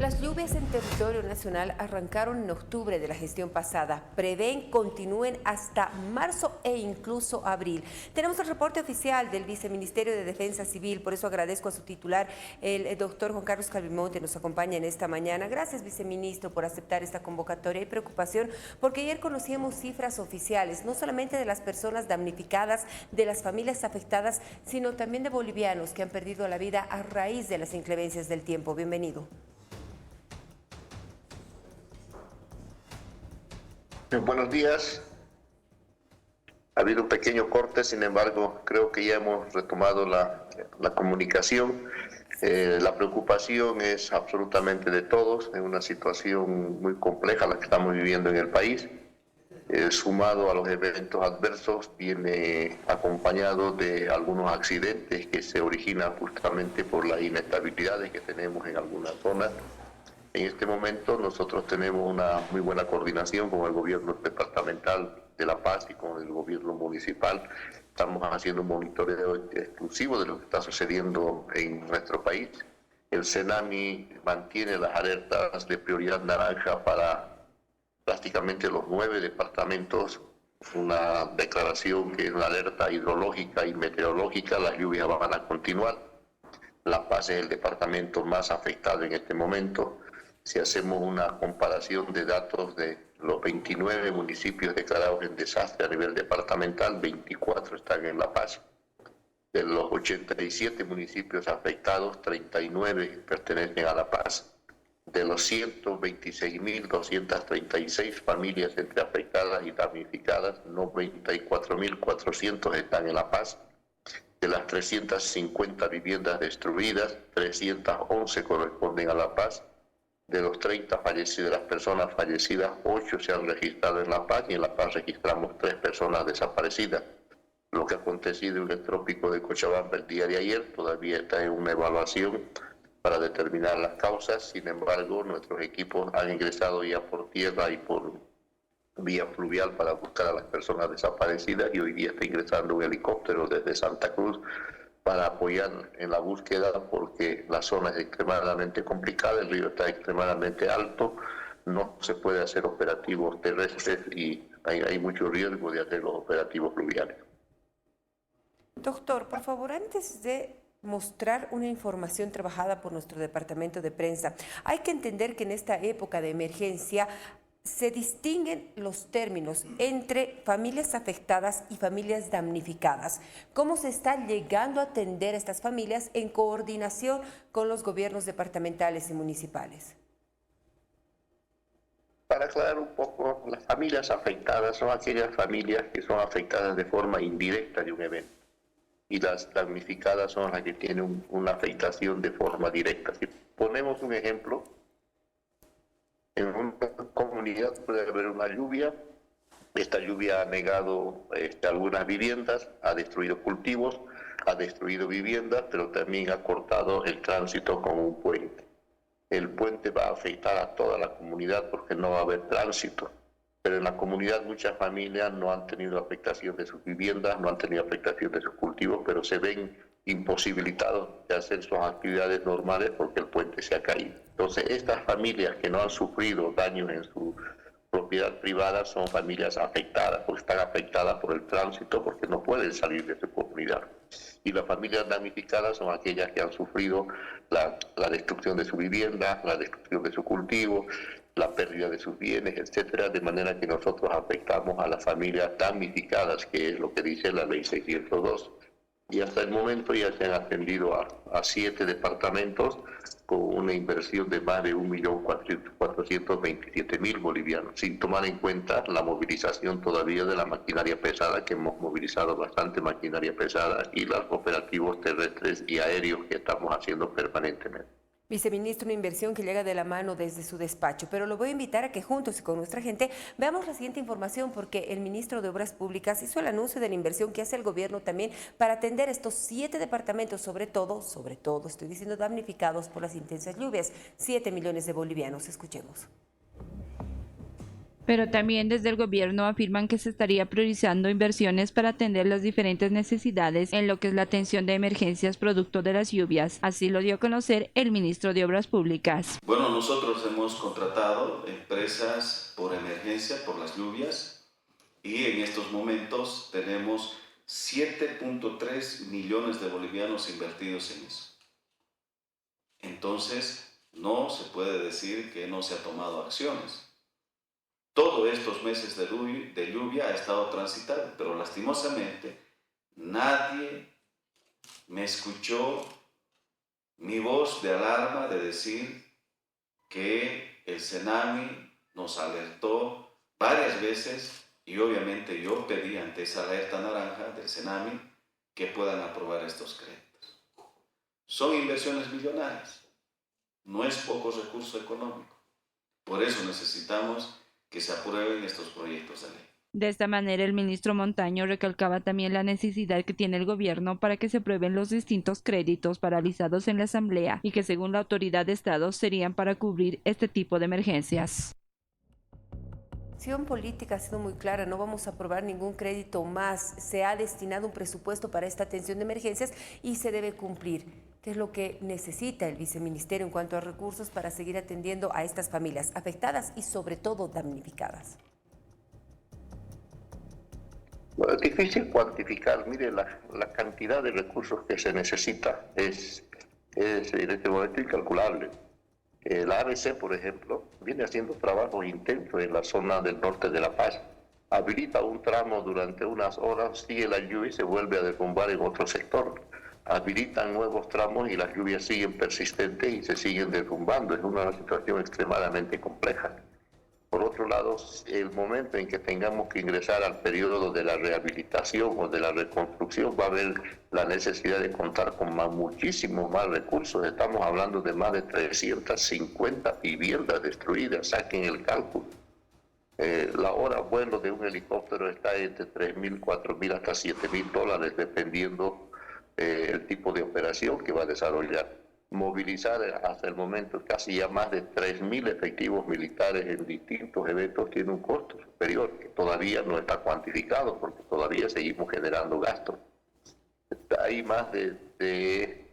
Las lluvias en territorio nacional arrancaron en octubre de la gestión pasada. Prevén continúen hasta marzo e incluso abril. Tenemos el reporte oficial del Viceministerio de Defensa Civil, por eso agradezco a su titular, el doctor Juan Carlos Calvimonte, nos acompaña en esta mañana. Gracias, viceministro, por aceptar esta convocatoria y preocupación, porque ayer conocíamos cifras oficiales, no solamente de las personas damnificadas, de las familias afectadas, sino también de bolivianos que han perdido la vida a raíz de las inclemencias del tiempo. Bienvenido. Buenos días. Ha habido un pequeño corte, sin embargo, creo que ya hemos retomado la comunicación. La preocupación es absolutamente de todos, es una situación muy compleja la que estamos viviendo en el país. Sumado a los eventos adversos, viene acompañado de algunos accidentes que se originan justamente por las inestabilidades que tenemos en algunas zonas. En este momento nosotros tenemos una muy buena coordinación con el gobierno departamental de La Paz y con el gobierno municipal. Estamos haciendo un monitoreo exclusivo de lo que está sucediendo en nuestro país. El CENAMI mantiene las alertas de prioridad naranja para prácticamente los 9 departamentos. Una declaración que es una alerta hidrológica y meteorológica. Las lluvias van a continuar. La Paz es el departamento más afectado en este momento. Si hacemos una comparación de datos de los 29 municipios declarados en desastre a nivel departamental, 24 están en La Paz. De los 87 municipios afectados, 39 pertenecen a La Paz. De los 126.236 familias entre afectadas y damnificadas, 94.400 están en La Paz. De las 350 viviendas destruidas, 311 corresponden a La Paz. De los 30 fallecidos, de las personas fallecidas, 8 se han registrado en La Paz y en La Paz registramos 3 personas desaparecidas. Lo que ha acontecido en el trópico de Cochabamba el día de ayer todavía está en una evaluación para determinar las causas. Sin embargo, nuestros equipos han ingresado ya por tierra y por vía fluvial para buscar a las personas desaparecidas y hoy día está ingresando un helicóptero desde Santa Cruz para apoyar en la búsqueda, porque la zona es extremadamente complicada, el río está extremadamente alto, no se puede hacer operativos terrestres y hay mucho riesgo de hacer los operativos fluviales. Doctor, por favor, antes de mostrar una información trabajada por nuestro departamento de prensa, hay que entender que en esta época de emergencia se distinguen los términos entre familias afectadas y familias damnificadas. ¿Cómo se está llegando a atender a estas familias en coordinación con los gobiernos departamentales y municipales? Para aclarar un poco, las familias afectadas son aquellas familias que son afectadas de forma indirecta de un evento y las damnificadas son las que tienen una afectación de forma directa. Si ponemos un ejemplo, en una comunidad puede haber una lluvia, esta lluvia ha negado algunas viviendas, ha destruido cultivos, ha destruido viviendas, pero también ha cortado el tránsito con un puente. El puente va a afectar a toda la comunidad porque no va a haber tránsito, pero en la comunidad muchas familias no han tenido afectación de sus viviendas, no han tenido afectación de sus cultivos, pero se ven imposibilitados de hacer sus actividades normales porque el puente se ha caído. Entonces, estas familias que no han sufrido daños en su propiedad privada son familias afectadas, porque están afectadas por el tránsito, porque no pueden salir de su comunidad. Y las familias damnificadas son aquellas que han sufrido la destrucción de su vivienda, la destrucción de su cultivo, la pérdida de sus bienes, etcétera, de manera que nosotros afectamos a las familias damnificadas, que es lo que dice la ley 602. Y hasta el momento ya se han atendido a 7 departamentos con una inversión de más de 1.427.000 bolivianos, sin tomar en cuenta la movilización todavía de la maquinaria pesada, que hemos movilizado bastante maquinaria pesada, y los operativos terrestres y aéreos que estamos haciendo permanentemente. Viceministro, una inversión que llega de la mano desde su despacho, pero lo voy a invitar a que juntos y con nuestra gente veamos la siguiente información, porque el ministro de Obras Públicas hizo el anuncio de la inversión que hace el gobierno también para atender estos 7 departamentos, sobre todo, estoy diciendo damnificados por las intensas lluvias, 7 millones de bolivianos. Escuchemos. Pero también desde el gobierno afirman que se estaría priorizando inversiones para atender las diferentes necesidades en lo que es la atención de emergencias producto de las lluvias. Así lo dio a conocer el ministro de Obras Públicas. Bueno, nosotros hemos contratado empresas por emergencia, por las lluvias, y en estos momentos tenemos 7.3 millones de bolivianos invertidos en eso. Entonces, no se puede decir que no se ha tomado acciones. Todos estos meses de lluvia ha estado transitado, pero lastimosamente nadie me escuchó mi voz de alarma de decir que el Senami nos alertó varias veces y obviamente yo pedí ante esa alerta naranja del Senami que puedan aprobar estos créditos. Son inversiones millonarias, no es poco recurso económico. Por eso necesitamos que se aprueben estos proyectos de ley. De esta manera, el ministro Montaño recalcaba también la necesidad que tiene el gobierno para que se aprueben los distintos créditos paralizados en la Asamblea y que, según la autoridad de Estado, serían para cubrir este tipo de emergencias. La acción política ha sido muy clara, no vamos a aprobar ningún crédito más. Se ha destinado un presupuesto para esta atención de emergencias y se debe cumplir. ¿Qué es lo que necesita el viceministerio en cuanto a recursos para seguir atendiendo a estas familias afectadas y sobre todo damnificadas? Bueno, es difícil cuantificar. Mire, la cantidad de recursos que se necesita es en este momento incalculable. La ABC, por ejemplo, viene haciendo trabajo intenso en la zona del norte de La Paz. Habilita un tramo durante unas horas, sigue la lluvia y se vuelve a derrumbar en otro sector. Habilitan nuevos tramos y las lluvias siguen persistentes y se siguen derrumbando. Es una situación extremadamente compleja. Por otro lado, el momento en que tengamos que ingresar al periodo de la rehabilitación o de la reconstrucción, va a haber la necesidad de contar con muchísimos más recursos. Estamos hablando de más de 350 viviendas destruidas, saquen el cálculo. La hora vuelo de un helicóptero está entre $3.000, $4.000 hasta $7.000, dependiendo el tipo de operación que va a desarrollar. Movilizar hasta el momento casi ya más de 3.000 efectivos militares en distintos eventos tiene un costo superior que todavía no está cuantificado porque todavía seguimos generando gastos. Hay más de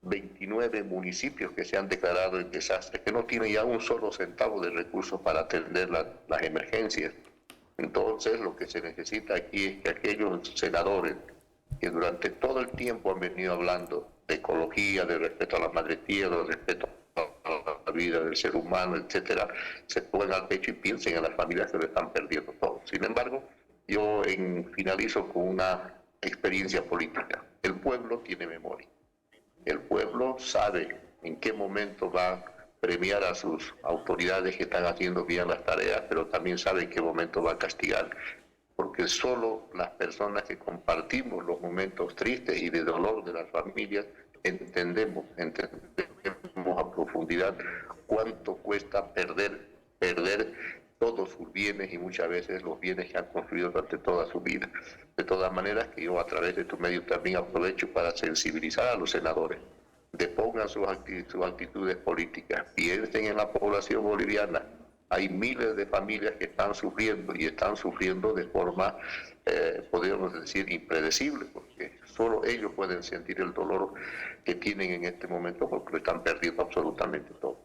29 municipios que se han declarado en desastre, que no tienen ya un solo centavo de recursos para atender las emergencias. Entonces, lo que se necesita aquí es que aquellos senadores que durante todo el tiempo han venido hablando de ecología, de respeto a la madre tierra, de respeto a la vida del ser humano, etcétera, se pongan al pecho y piensen en las familias que lo están perdiendo todo. Sin embargo, yo finalizo con una experiencia política. El pueblo tiene memoria. El pueblo sabe en qué momento va a premiar a sus autoridades que están haciendo bien las tareas, pero también sabe en qué momento va a castigar. Porque solo las personas que compartimos los momentos tristes y de dolor de las familias entendemos a profundidad cuánto cuesta perder todos sus bienes y muchas veces los bienes que han construido durante toda su vida. De todas maneras, que yo a través de tu medio también aprovecho para sensibilizar a los senadores, depongan sus actitudes políticas, piensen en la población boliviana. Hay miles de familias que están sufriendo y están sufriendo de forma, podríamos decir, impredecible, porque solo ellos pueden sentir el dolor que tienen en este momento porque lo están perdiendo absolutamente todo.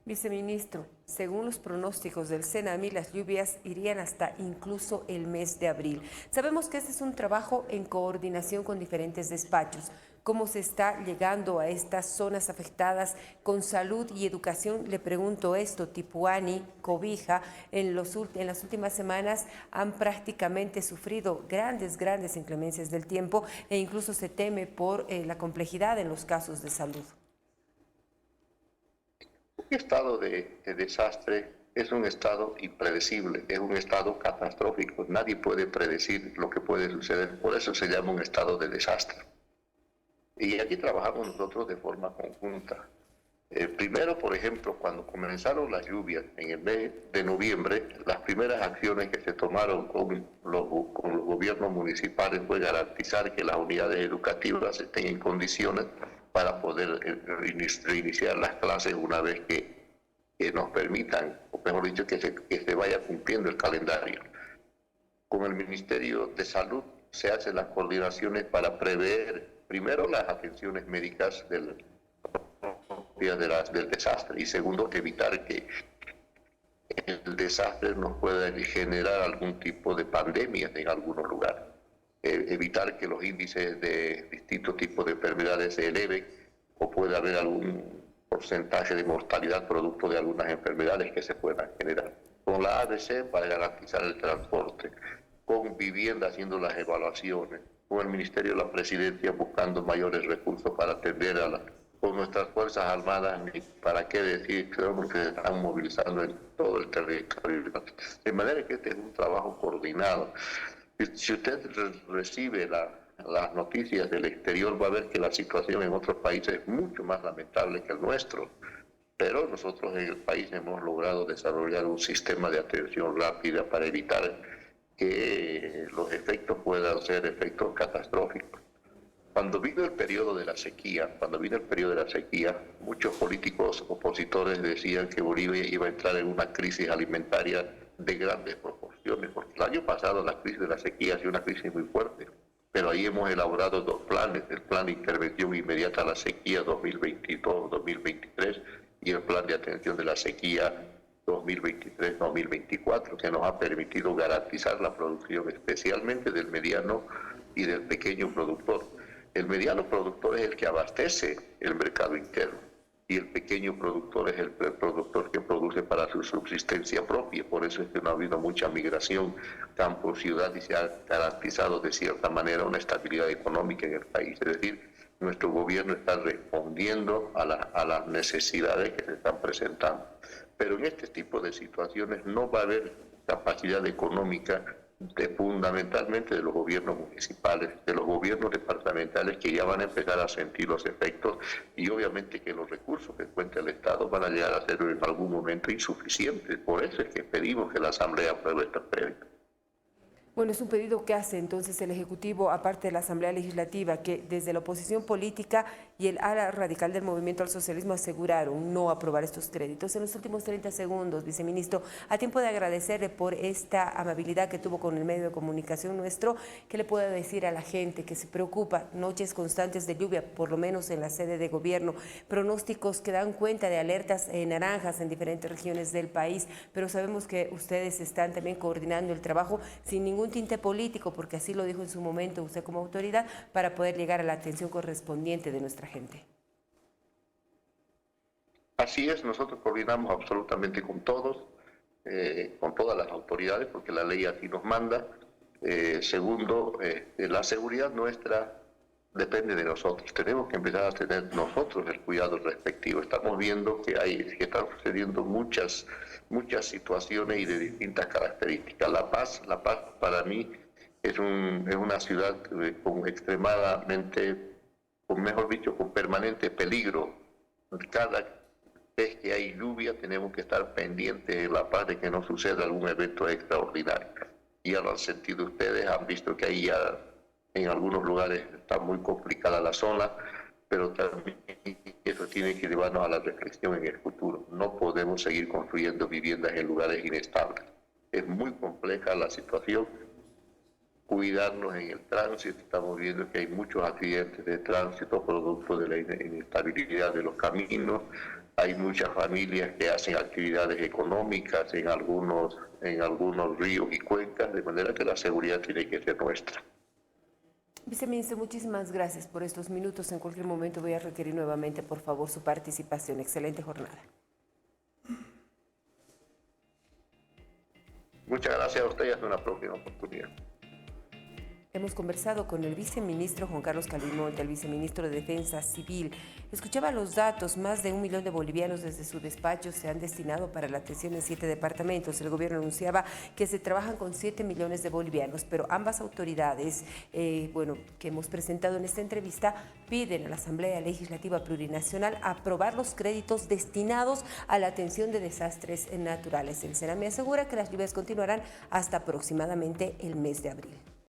Viceministro, según los pronósticos del Senami, las lluvias irían hasta incluso el mes de abril. Sabemos que este es un trabajo en coordinación con diferentes despachos. ¿Cómo se está llegando a estas zonas afectadas con salud y educación? Le pregunto esto. Tipuani, Cobija, en las últimas semanas han prácticamente sufrido grandes inclemencias del tiempo e incluso se teme por la complejidad en los casos de salud. Un estado de desastre es un estado impredecible, es un estado catastrófico. Nadie puede predecir lo que puede suceder, por eso se llama un estado de desastre. Y aquí trabajamos nosotros de forma conjunta. Primero, por ejemplo, cuando comenzaron las lluvias en el mes de noviembre, las primeras acciones que se tomaron con los gobiernos municipales fue garantizar que las unidades educativas estén en condiciones para poder reiniciar las clases una vez que nos permitan o mejor dicho, que se vaya cumpliendo el calendario. Con el Ministerio de Salud se hacen las coordinaciones para prever primero las atenciones médicas del desastre y segundo evitar que el desastre nos pueda generar algún tipo de pandemia en algunos lugares. Evitar que los índices de distintos tipos de enfermedades se eleven o pueda haber algún porcentaje de mortalidad producto de algunas enfermedades que se puedan generar. Con la ADC para garantizar el transporte, con vivienda haciendo las evaluaciones, con el Ministerio de la Presidencia buscando mayores recursos para atender con nuestras Fuerzas Armadas, ni para qué decir, creo que se están movilizando en todo el territorio. De manera que este es un trabajo coordinado. Si usted recibe las noticias del exterior, va a ver que la situación en otros países es mucho más lamentable que el nuestro. Pero nosotros en el país hemos logrado desarrollar un sistema de atención rápida para evitar que los efectos puedan ser efectos catastróficos. Cuando vino el periodo de la sequía, muchos políticos opositores decían que Bolivia iba a entrar en una crisis alimentaria de grandes proporciones, porque el año pasado la crisis de la sequía ha sido una crisis muy fuerte, pero ahí hemos elaborado dos planes, el plan de intervención inmediata a la sequía 2022-2023 y el plan de atención de la sequía 2023-2024, que nos ha permitido garantizar la producción especialmente del mediano y del pequeño productor. El mediano productor es el que abastece el mercado interno y el pequeño productor es el productor que produce para su subsistencia propia. Por eso es que no ha habido mucha migración campo-ciudad y se ha garantizado de cierta manera una estabilidad económica en el país. Es decir, nuestro gobierno está respondiendo a las necesidades que se están presentando. Pero en este tipo de situaciones no va a haber capacidad económica fundamentalmente de los gobiernos municipales, de los gobiernos departamentales que ya van a empezar a sentir los efectos y obviamente que los recursos que cuenta el Estado van a llegar a ser en algún momento insuficientes. Por eso es que pedimos que la Asamblea apruebe esta prédica. Bueno, es un pedido que hace entonces el Ejecutivo, aparte de la Asamblea Legislativa, que desde la oposición política y el ala radical del Movimiento al Socialismo aseguraron no aprobar estos créditos. En los últimos 30 segundos, viceministro, a tiempo de agradecerle por esta amabilidad que tuvo con el medio de comunicación nuestro, ¿qué le puedo decir a la gente que se preocupa? Noches constantes de lluvia, por lo menos en la sede de gobierno, pronósticos que dan cuenta de alertas naranjas en diferentes regiones del país, pero sabemos que ustedes están también coordinando el trabajo sin ningún tinte político, porque así lo dijo en su momento usted como autoridad, para poder llegar a la atención correspondiente de nuestra gente. Así es, nosotros coordinamos absolutamente con todos, con todas las autoridades, porque la ley así nos manda. Segundo, la seguridad nuestra depende de nosotros. Tenemos que empezar a tener nosotros el cuidado respectivo. Estamos viendo que están sucediendo muchas situaciones y de distintas características. La Paz para mí es una ciudad con permanente peligro. Cada vez que hay lluvia tenemos que estar pendientes en La Paz de que no suceda algún evento extraordinario. Ya lo han sentido ustedes, han visto que ahí ya en algunos lugares está muy complicada la zona, pero también eso tiene que llevarnos a la reflexión en el futuro. No podemos seguir construyendo viviendas en lugares inestables. Es muy compleja la situación. Cuidarnos en el tránsito. Estamos viendo que hay muchos accidentes de tránsito producto de la inestabilidad de los caminos. Hay muchas familias que hacen actividades económicas en algunos ríos y cuencas, de manera que la seguridad tiene que ser nuestra. Viceministro, muchísimas gracias por estos minutos. En cualquier momento voy a requerir nuevamente, por favor, su participación. Excelente jornada. Muchas gracias a usted y hasta una próxima oportunidad. Hemos conversado con el viceministro Juan Carlos Calvimonte, el viceministro de Defensa Civil. Escuchaba los datos, más de 1 millón de bolivianos desde su despacho se han destinado para la atención en 7 departamentos. El gobierno anunciaba que se trabajan con 7 millones de bolivianos, pero ambas autoridades, que hemos presentado en esta entrevista, piden a la Asamblea Legislativa Plurinacional aprobar los créditos destinados a la atención de desastres naturales. El Sename asegura que las lluvias continuarán hasta aproximadamente el mes de abril.